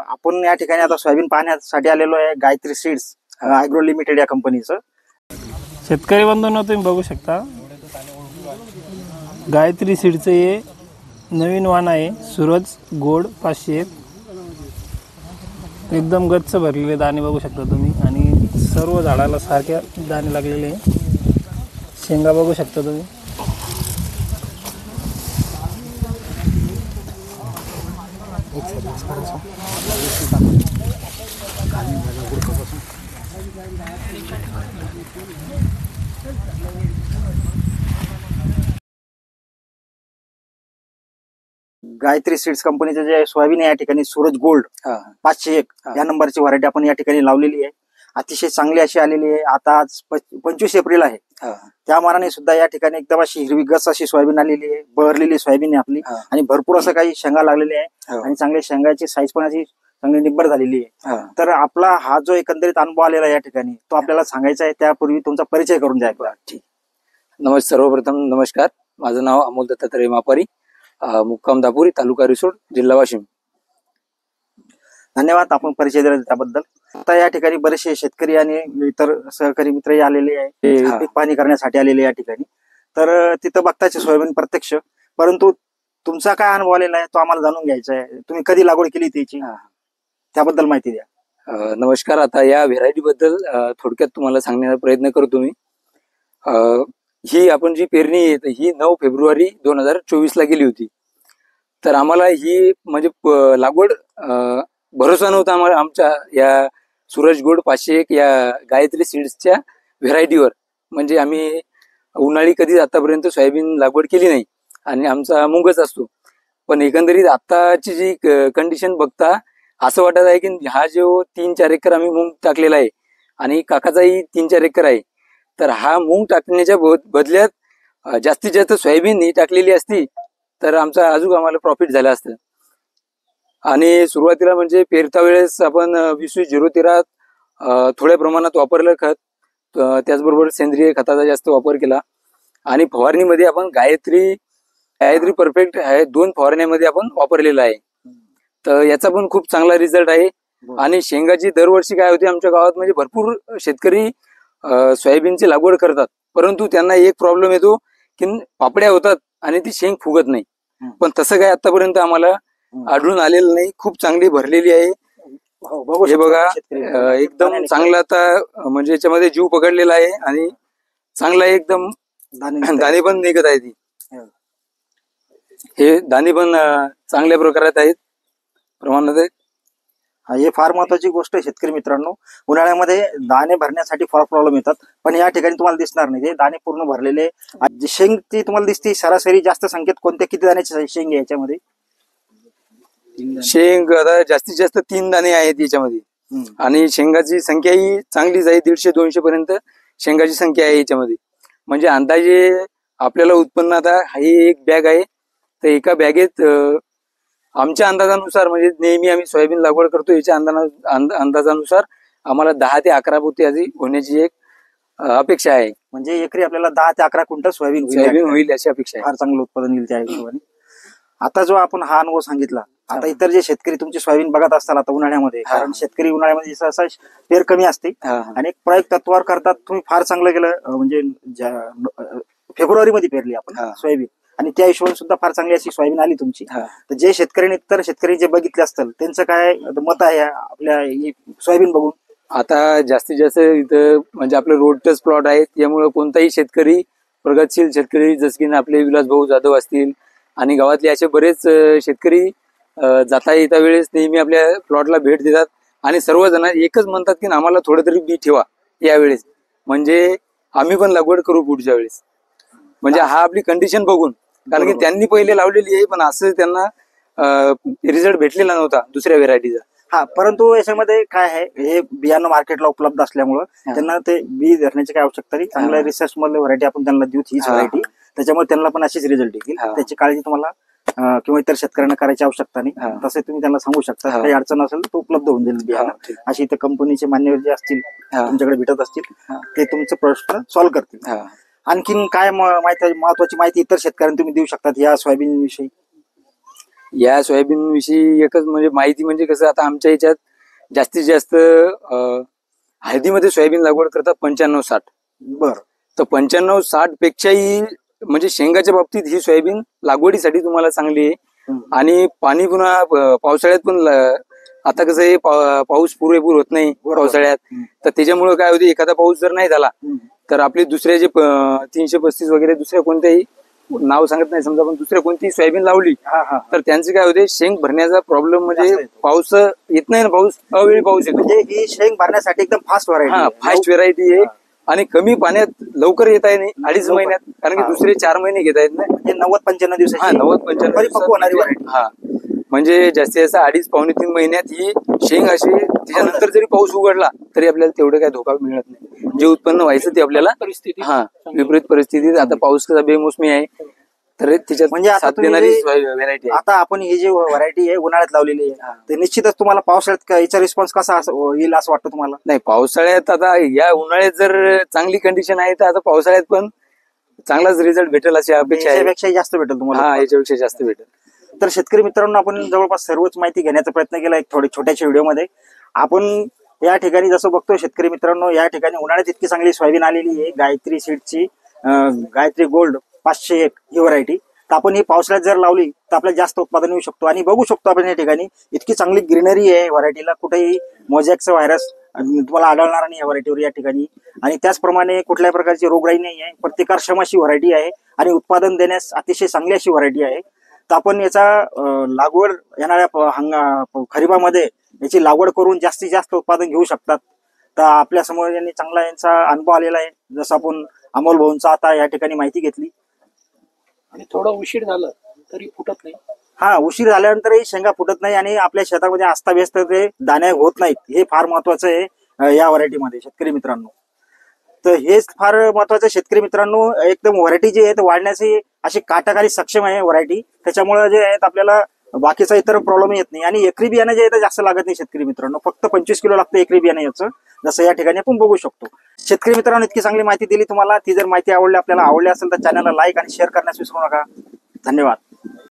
आपण या ठिकाणी आता सोयाबीन पाहण्यासाठी आलेलो आहे गायत्री सीड्स ॲग्रो लिमिटेड या कंपनीचं. शेतकरी बंधूंनो, तुम्ही बघू शकता गायत्री सीडचं हे नवीन वाण आहे. सूरज गोल्ड 501 एकदम गच्च भरलेले दाणे बघू शकता तुम्ही, आणि सर्व झाडाला सारख्या दाणे लागलेले. शेंगा बघू शकता तुम्ही. गायत्री सीड्स कंपनीचं जे सोयाबीन आहे या ठिकाणी सूरज गोल्ड 501 या नंबरची व्हरायटी आपण या ठिकाणी लावलेली आहे. अतिशय चांगली अशी आलेली आहे. आता आज 25 एप्रिल आहे. त्या मानाने सुद्धा या ठिकाणी एकदम अशी हिरवीगस अशी सोयाबीन आलेली आहे. बहरलेली सोयाबीन आहे आपली, आणि भरपूर असं काही शेंगा लागलेले आहे, आणि चांगल्या शेंगाची साईज पण अशी चांगली निब्बर झालेली आहे. तर आपला हा जो एकंदरीत अनुभव आलेला आहे या ठिकाणी, तो आपल्याला सांगायचा आहे. त्यापूर्वी तुमचा परिचय करून द्या. ठीक. सर्वप्रथम नमस्कार. माझं नाव अमोल दत्तात्रय मापारी, मुक्काम दापुरी, तालुका रिसोड, जिल्हा वाशिम. धन्यवाद आपण परिचय दिला त्याबद्दल. आता या ठिकाणी बरेचसे शेतकरी आणि इतर सहकारी मित्रही आलेले आहे, पीक पाहणी करण्यासाठी आलेले या ठिकाणी. तर तिथं बघताचे सोयाबीन प्रत्यक्ष, परंतु तुमचा काय अनुभव आलेला आहे तो आम्हाला जाणून घ्यायचा आहे. तुम्ही कधी लागवड केली त्याची, त्याबद्दल माहिती द्या. नमस्कार. आता या व्हेरायटी बद्दल थोडक्यात तुम्हाला सांगण्याचा प्रयत्न करतो मी. ही आपण जी पेरणी आहे ही 9 फेब्रुवारी 2024 ला गेली होती. तर आम्हाला ही म्हणजे लागवड भरोसा नव्हता आम्हाला आमच्या या सूरज गोल्ड 501 या गायत्री सीड्सच्या व्हेरायटीवर. म्हणजे आम्ही उन्हाळी कधीच आतापर्यंत सोयाबीन लागवड केली नाही, आणि आमचा मुंगच असतो. पण एकंदरीत आताची जी कंडिशन बघता असं वाटत आहे की हा जो 3-4 एकर आम्ही मूग टाकलेला आहे, आणि काकाचाही 3-4 एकर आहे. तर हा मूग टाकण्याच्या बदल्यात जास्तीत जास्त सोयाबीन ही टाकलेली असती तर आमचा अजून आम्हाला प्रॉफिट झालं असतं. आणि सुरुवातीला म्हणजे पेरता वेळेस आपण 20-20-0-13 थोड्या प्रमाणात वापरलं खत, त्याचबरोबर सेंद्रिय खताचा जास्त वापर केला. आणि फवारणीमध्ये आपण गायत्री परफेक्ट आहे 2 फवारण्यामध्ये आपण वापरलेला आहे. तर याचा पण खूप चांगला रिझल्ट आहे. आणि शेंगाची दरवर्षी काय होते आमच्या गावात, म्हणजे भरपूर शेतकरी सोयाबीनची लागवड करतात, परंतु त्यांना एक प्रॉब्लेम येतो की पापड्या होतात आणि ती शेंग फुगत नाही. पण तसं काय आतापर्यंत आम्हाला आढळून आलेलं नाही. खूप चांगली भरलेली आहे. हे बघा, एकदम चांगला आता म्हणजे याच्यामध्ये जीव पकडलेला आहे, आणि चांगला एकदम दाणे पण निघत आहे. ती हे दाणे पण चांगल्या प्रकारात आहेत, प्रमाणात आहेत. हे फार महत्वाची गोष्ट आहे शेतकरी मित्रांनो. उन्हाळ्यामध्ये दाणे भरण्यासाठी फार प्रॉब्लेम येतात, पण या ठिकाणी तुम्हाला दिसणार नाही. ते दाणे पूर्ण भरलेले. शेंग ती तुम्हाला दिसते सरासरी जास्त संख्येत कोणत्या किती दाण्याची शेंग आहे याच्यामध्ये? शेंग आता जास्तीत जास्त 3 दाणे आहेत याच्यामध्ये. आणि शेंगाची संख्या ही चांगलीच आहे. 150-200 पर्यंत शेंगाची संख्या आहे याच्यामध्ये. म्हणजे अंदाजे आपल्याला उत्पन्न, आता ही एक बॅग आहे, तर एका बॅगेत आमच्या अंदाजानुसार, म्हणजे नेहमी आम्ही सोयाबीन लागवड करतो याच्या अंदाजानुसार आम्हाला 10 ते 11 पोते आधी होण्याची एक अपेक्षा आहे. म्हणजे एकरी आपल्याला 10 ते 11 क्विंटल सोयाबीन होईल अशी अपेक्षा आहे. फार चांगलं उत्पादन येईल त्या हिशोबाने. आता जो आपण हा अनुभव सांगितला, आता इतर जे शेतकरी तुमची सोयाबीन बघत असतात आता उन्हाळ्यामध्ये, कारण शेतकरी उन्हाळ्यामध्ये जसं पेर कमी असते आणि प्रयोग तत्वावर करतात. तुम्ही फार चांगलं केलं. म्हणजे फेब्रुवारी मध्ये पेरली आपण सोयाबीन, आणि त्या हिशोबाने सुद्धा फार चांगली अशी सोयाबीन आली तुमची. तर जे शेतकऱ्यांनी इतर शेतकरी जे बघितले असतील त्यांचं काय मत आहे आपल्या सोयाबीन बघून? आता जास्तीत जास्त इथं म्हणजे आपले रोड टच प्लॉट आहेत, यामुळे कोणताही शेतकरी, प्रगतशील शेतकरी जसं की आपले विलासभाऊ जाधव असतील आणि गावातले असे बरेच शेतकरी जाता येता वेळेस नेहमी आपल्या प्लॉटला भेट देतात. आणि सर्वजण एकच म्हणतात की आम्हाला थोडं तरी बी ठेवा यावेळेस, म्हणजे आम्ही पण लागवड करू पुढच्या वेळेस. म्हणजे हा आपली कंडिशन बघून, कारण की त्यांनी पहिले लावलेली आहे पण असं त्यांना रिझल्ट भेटलेला नव्हता दुसऱ्या व्हेरायटीचा. परंतु याच्यामध्ये काय आहे, हे बियाणं मार्केटला उपलब्ध असल्यामुळं त्यांना ते बी धरण्याची काय आवश्यकता नाही. चांगल्या रिसर्च मधली व्हरायटी आपण त्यांना देऊ, हीच व्हरायटी, त्याच्यामुळे त्यांना पण अशीच रिझल्ट येईल. त्याची काळजी तुम्हाला किंवा इतर शेतकऱ्यांना करायची आवश्यकता नाही. तसे तुम्ही त्यांना सांगू शकता. काही अडचण असेल तर उपलब्ध होऊन जाईल बियाणं. अशी इथे कंपनीचे मान्यवर जे असतील तुमच्याकडे भेटत असतील ते तुमचे प्रश्न सॉल्व्ह करतील. आणखीन काय महत्वाची माहिती इतर शेतकऱ्यांना तुम्ही देऊ शकतात या सोयाबीन विषयी? या सोयाबीन विषयी एकच म्हणजे माहिती म्हणजे कसं, आता आमच्या याच्यात जास्तीत जास्त हळदीमध्ये सोयाबीन लागवड करतात 95-60. बर. तर 95-60 पेक्षाही म्हणजे शेंगाच्या बाबतीत ही सोयाबीन लागवडीसाठी तुम्हाला चांगली आहे. आणि पाणी पुन्हा पावसाळ्यात पण आता कसं आहे, पाऊस पुरेपूर होत नाही पावसाळ्यात. तर त्याच्यामुळे काय होते, एखादा पाऊस जर नाही झाला तर आपले दुसरे जे 335 वगैरे दुसऱ्या कोणत्याही, नाव सांगत नाही समजा, पण दुसऱ्या कोणतीही सोयाबीन लावली तर त्यांचे काय होते, शेंग भरण्याचा प्रॉब्लेम म्हणजे पाऊस येत नाही ना, पाऊस अवेळी पाऊस येतो. म्हणजे ही शेंग भरण्यासाठी एकदम फास्ट व्हरायटी. हा, फास्ट व्हेरायटी आहे आणि कमी पाण्यात लवकर येता नाही 2.5 महिन्यात, कारण की दुसरे 4 महिने घेता येत नाही. म्हणजे 90-95 दिवसाची. हा, 90-95 परिपक्व होणारी व्हरायटी. हा, म्हणजे जास्तीत जास्त 2.5-3 महिन्यात ही शेंग अशी, त्याच्यानंतर जरी पाऊस उघडला तरी आपल्याला तेवढं काही धोका मिळत नाही. जे उत्पन्न व्हायचं ते आपल्याला परिस्थिती हा विपरीत परिस्थितीत, आता पाऊस कसा बेमोसमी आहे तर त्याच्यात म्हणजे आता साथ देणारी व्हेरायटी आहे. आता आपण ही जी व्हरायटी आहे उन्हाळ्यात लावलेली आहे, तर निश्चितच तुम्हाला पावसाळ्यात याचा रिस्पॉन्स कसा येईल असं वाटतं तुम्हाला? नाही, पावसाळ्यात आता या उन्हाळ्यात जर चांगली कंडिशन आहे तर आता पावसाळ्यात पण चांगलाच रिझल्ट भेटेल अशी अपेक्षा आहे. याच्यापेक्षा जास्त भेटेल तुम्हाला? हा, याच्यापेक्षा जास्त भेटेल. तर शेतकरी मित्रांनो, आपण जवळपास सर्वच माहिती घेण्याचा प्रयत्न केला एक थोडी छोट्याशा व्हिडिओमध्ये. आपण या ठिकाणी जसं बघतो शेतकरी मित्रांनो, या ठिकाणी उन्हाळ्यात इतकी चांगली सोयाबीन आलेली आहे गायत्री सीडची, गायत्री गोल्ड 501 ही व्हरायटी. तर आपण ही पावसाळ्यात जर लावली तर आपल्याला जास्त उत्पादन येऊ शकतो. आणि बघू शकतो आपण या ठिकाणी इतकी चांगली ग्रीनरी आहे व्हरायटीला, कुठेही मोजॅकचा व्हायरस तुम्हाला आढळणार नाही या व्हरायटीवर या ठिकाणी. आणि त्याचप्रमाणे कुठल्याही प्रकारची रोगराई नाही आहे, प्रतिकारक्षम अशी व्हरायटी आहे आणि उत्पादन देण्यास अतिशय चांगली अशी व्हरायटी आहे. तर आपण याचा लागवड येणाऱ्या खरीपामध्ये याची लागवड करून जास्तीत जास्त उत्पादन घेऊ शकतात. तर आपल्या समोर यांनी चांगला यांचा अनुभव आलेला आहे, जसं आपण अमोल भाऊंचा आता या ठिकाणी माहिती घेतली. आणि थोडा उशीर झाला तरी फुटत नाही. हा, उशीर झाल्यानंतरही शेंगा फुटत नाही आणि आपल्या शेतामध्ये अस्ताव्यस्त ते दाणे होत नाहीत, हे फार महत्वाचं आहे या व्हरायटीमध्ये शेतकरी मित्रांनो. तर हेच फार महत्वाचं शेतकरी मित्रांनो. एकदम व्हरायटी जी आहे ते वाढण्याची अशी काटाकारी सक्षम आहे व्हरायटी. त्याच्यामुळे जे आहेत आपल्याला बाकीचा इतर प्रॉब्लेम येत नाही. आणि एकरी बियाणं जे आहे ते जास्त लागत नाही शेतकरी मित्रांनो, फक्त 25 किलो लागतं एकरी बियाणं याचं, जसं या ठिकाणी आपण बघू शकतो. शेतकरी मित्रांनो, इतकी चांगली माहिती दिली तुम्हाला. ती जर माहिती आपल्याला आवडली असेल तर चॅनलला लाईक आणि शेअर करण्यास विसरू नका. धन्यवाद.